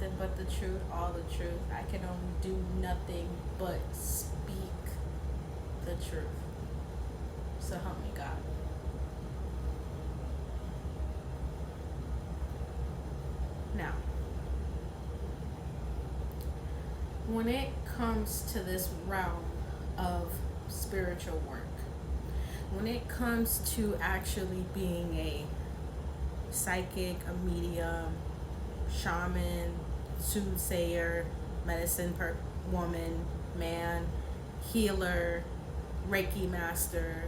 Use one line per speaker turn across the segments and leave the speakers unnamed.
nothing but the truth, all the truth. I can only do nothing but speak the truth. So help me God. Now, when it comes to this realm of spiritual work, when it comes to actually being a psychic, a medium, shaman, soothsayer, woman, man, healer, Reiki master,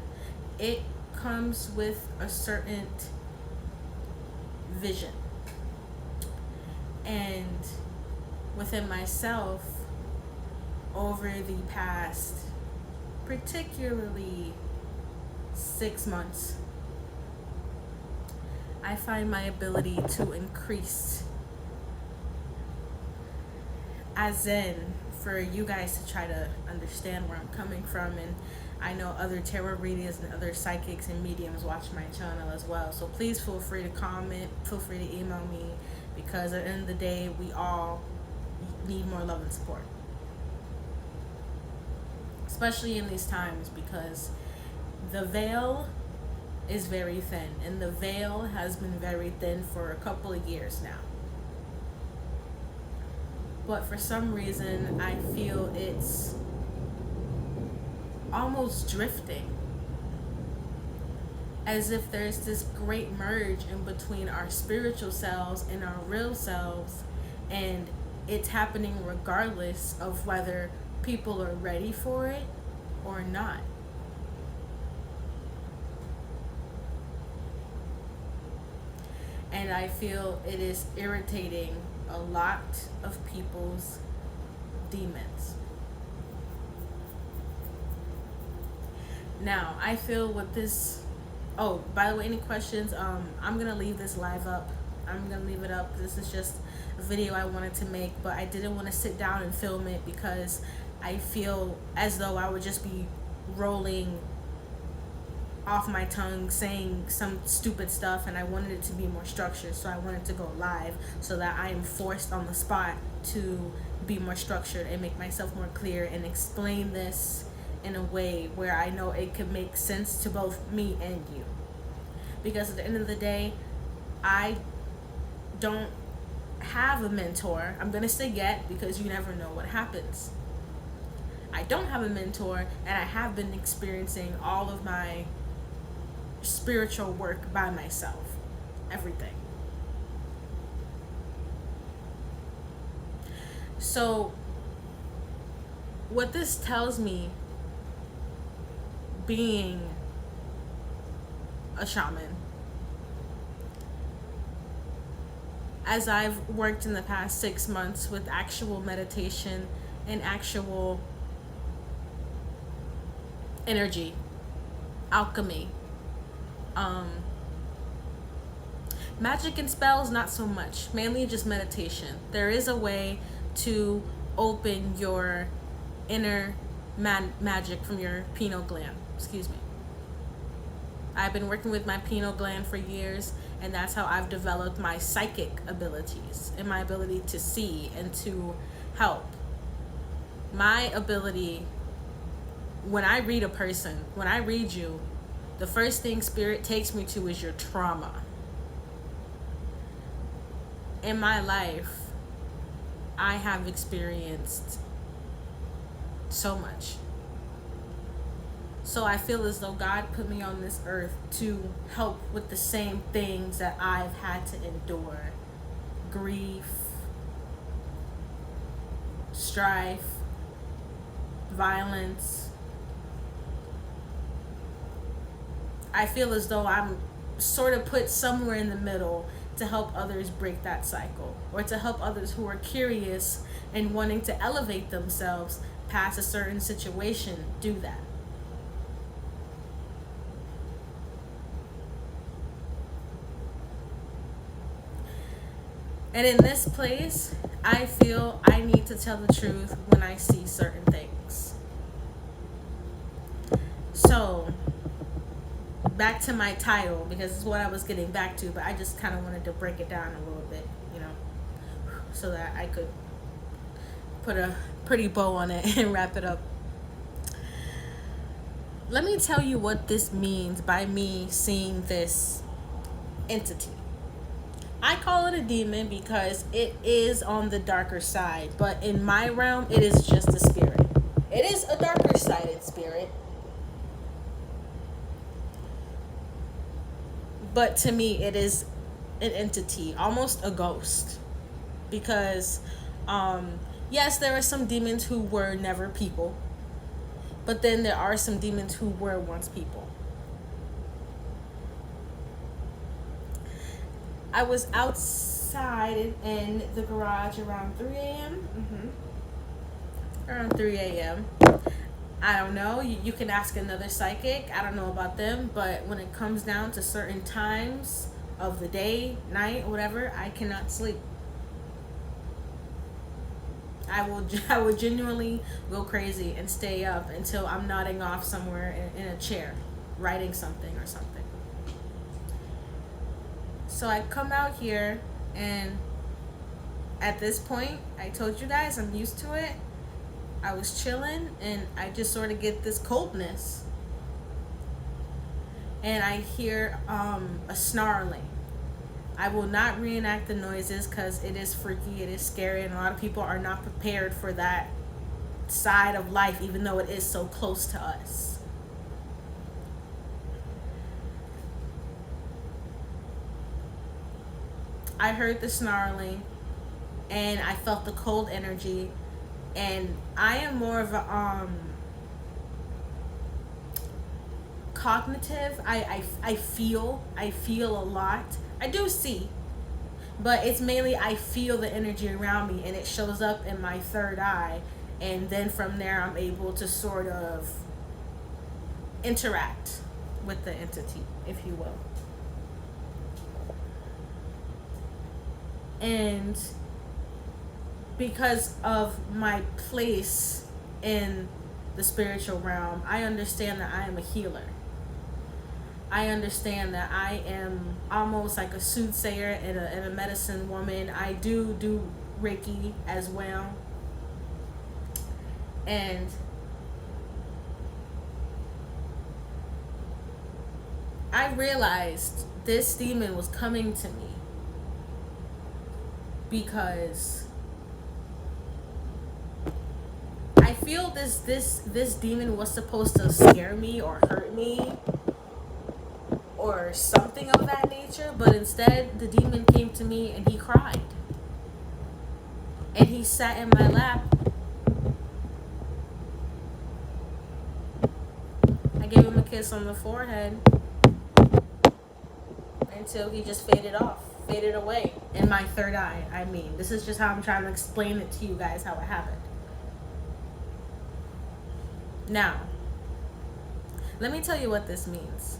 it comes with a certain vision. And within myself, over the past, particularly 6 months, I find my ability to increase. As in, for you guys to try to understand where I'm coming from, and I know other tarot readers and other psychics and mediums watch my channel as well. So please feel free to comment, feel free to email me, because at the end of the day, we all need more love and support. Especially in these times, because the veil is very thin, and the veil has been very thin for a couple of years now. But for some reason, I feel it's almost drifting, as if there's this great merge in between our spiritual selves and our real selves, and it's happening regardless of whether people are ready for it or not. And I feel it is irritating a lot of people's demons. Now, I feel with this... Oh, by the way, any questions? I'm going to leave this live up. I'm going to leave it up. This is just a video I wanted to make, but I didn't want to sit down and film it because I feel as though I would just be rolling off my tongue saying some stupid stuff, and I wanted it to be more structured, so I wanted to go live so that I am forced on the spot to be more structured and make myself more clear and explain this in a way where I know it could make sense to both me and you. Because at the end of the day, I don't have a mentor. I'm gonna say yet, because you never know what happens. I don't have a mentor, and I have been experiencing all of my spiritual work by myself. Everything. So what this tells me, being a shaman, as I've worked in the past 6 months with actual meditation and actual energy, alchemy, magic and spells, not so much, mainly just meditation. There is a way to open your inner magic from your pineal gland. Excuse me. I've been working with my pineal gland for years, and that's how I've developed my psychic abilities and my ability to see and to help. My ability, when I read a person, when I read you, the first thing spirit takes me to is your trauma. In my life, I have experienced so much. So I feel as though God put me on this earth to help with the same things that I've had to endure. Grief, strife, violence. I feel as though I'm sort of put somewhere in the middle to help others break that cycle, or to help others who are curious and wanting to elevate themselves past a certain situation do that. And in this place, I feel I need to tell the truth when I see certain things. So, back to my title, because it's what I was getting back to, but I just kind of wanted to break it down a little bit, you know. so that I could put a pretty bow on it and wrap it up. Let me tell you what this means by me seeing this entity. I call it a demon because it is on the darker side, but in my realm, it is just a spirit. It is a darker sided spirit, but to me, it is an entity, almost a ghost. Because, yes, there are some demons who were never people, but then there are some demons who were once people. I was outside in the garage around 3 a.m. Around 3 a.m. I don't know. You can ask another psychic. I don't know about them. But when it comes down to certain times of the day, night, whatever, I cannot sleep. I will genuinely go crazy and stay up until I'm nodding off somewhere in a chair, writing something or something. So I come out here, and at this point, I told you guys I'm used to it. I was chilling, and I just sort of get this coldness. And I hear a snarling. I will not reenact the noises because it is freaky, it is scary, and a lot of people are not prepared for that side of life, even though it is so close to us. I heard the snarling, and I felt the cold energy, and I am more of a cognitive. I feel a lot. I do see, but it's mainly I feel the energy around me, and it shows up in my third eye, and then from there I'm able to sort of interact with the entity, if you will. And because of my place in the spiritual realm, I understand that I am a healer. I understand that I am almost like a soothsayer and a medicine woman. I do Reiki as well. And I realized this demon was coming to me because I feel this demon was supposed to scare me or hurt me or something of that nature, but instead the demon came to me and he cried. And he sat in my lap. I gave him a kiss on the forehead until he just faded away in my third eye. I mean, this is just how I'm trying to explain it to you guys how it happened. Now, let me tell you what this means.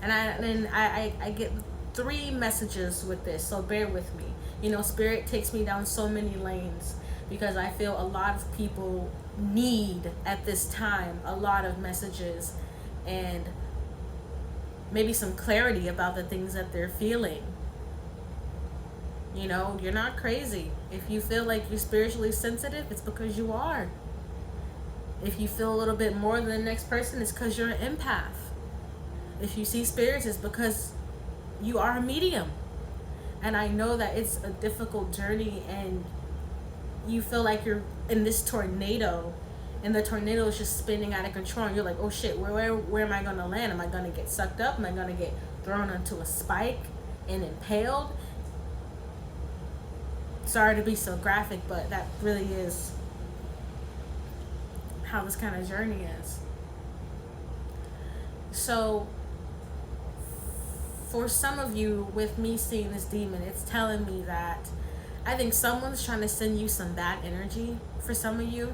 And I get 3 messages with this, so bear with me. You know, Spirit takes me down so many lanes because I feel a lot of people need at this time a lot of messages and maybe some clarity about the things that they're feeling. You know, you're not crazy. If you feel like you're spiritually sensitive, it's because you are. If you feel a little bit more than the next person, it's because you're an empath. If you see spirits, it's because you are a medium. And I know that it's a difficult journey and you feel like you're in this tornado and the tornado is just spinning out of control and you're like, oh shit, where am I going to land? Am I going to get sucked up? Am I going to get thrown onto a spike and impaled? Sorry to be so graphic, but that really is how this kind of journey is. So for some of you, with me seeing this demon, it's telling me that I think someone's trying to send you some bad energy for some of you.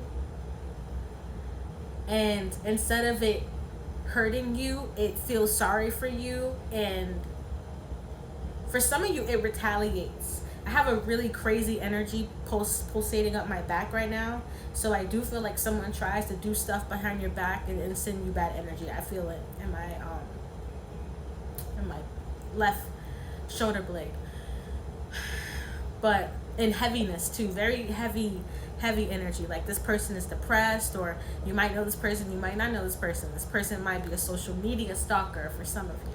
And instead of it hurting you, it feels sorry for you. And for some of you, it retaliates. I have a really crazy energy pulsating up my back right now. So I do feel like someone tries to do stuff behind your back and send you bad energy. I feel it in my left shoulder blade. but in heaviness too, very heavy energy. Like this person is depressed, or you might know this person, you might not know this person. This person might be a social media stalker for some of you.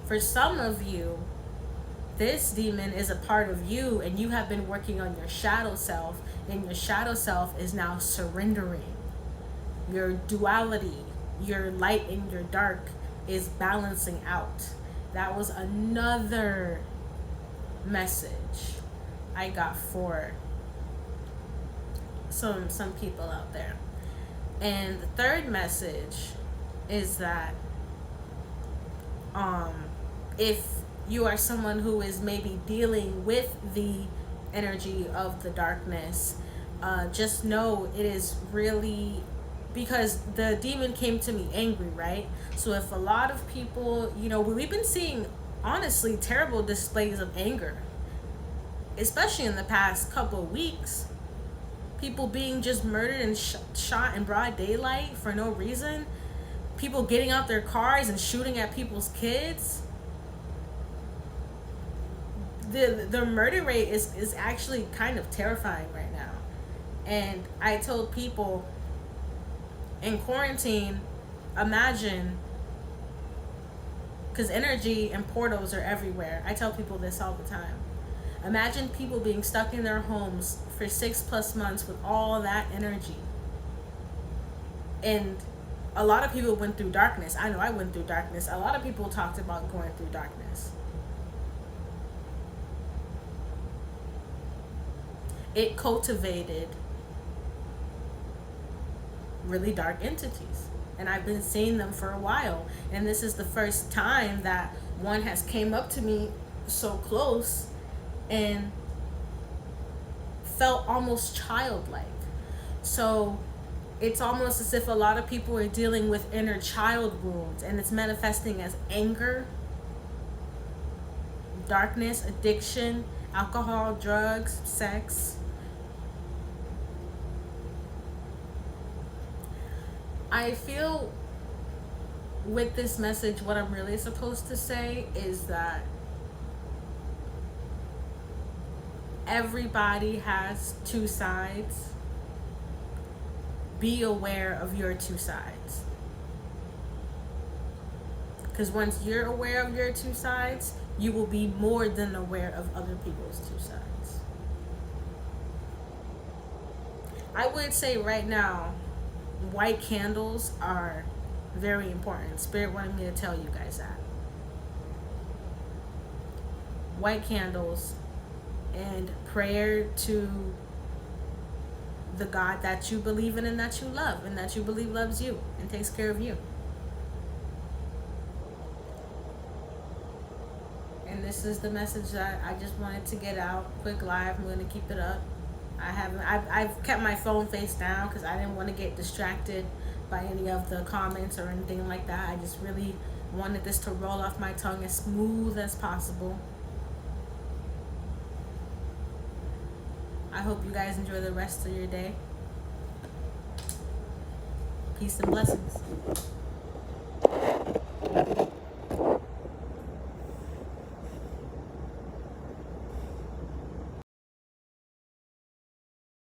For some of you, this demon is a part of you, and you have been working on your shadow self, and your shadow self is now surrendering. Your duality, your light and your dark, is balancing out. That was another message I got for some people out there. And the third message is that if you are someone who is maybe dealing with the energy of the darkness, just know it is really, because the demon came to me angry, right? So if a lot of people, we've been seeing honestly terrible displays of anger, especially in the past couple of weeks. People being just murdered and shot in broad daylight for no reason. People getting out their cars and shooting at people's kids. The murder rate is actually kind of terrifying right now. And I told people in quarantine, imagine, because energy and portals are everywhere. I tell people this all the time. Imagine people being stuck in their homes for 6+ months with all that energy. And a lot of people went through darkness. I know I went through darkness. A lot of people talked about going through darkness. It cultivated really dark entities. And I've been seeing them for a while. And this is the first time that one has came up to me so close and felt almost childlike. So it's almost as if a lot of people are dealing with inner child wounds, and it's manifesting as anger, darkness, addiction, alcohol, drugs, sex. I feel with this message, what I'm really supposed to say is that everybody has two sides. Be aware of your two sides. Because once you're aware of your two sides, you will be more than aware of other people's two sides. I would say right now, white candles are very important. Spirit wanted me to tell you guys that. White candles and prayer to the God that you believe in and that you love and that you believe loves you and takes care of you. And this is the message that I just wanted to get out. Quick live. I'm going to keep it up. I've kept my phone face down because I didn't want to get distracted by any of the comments or anything like that. I just really wanted this to roll off my tongue as smooth as possible. I hope you guys enjoy the rest of your day. Peace and blessings.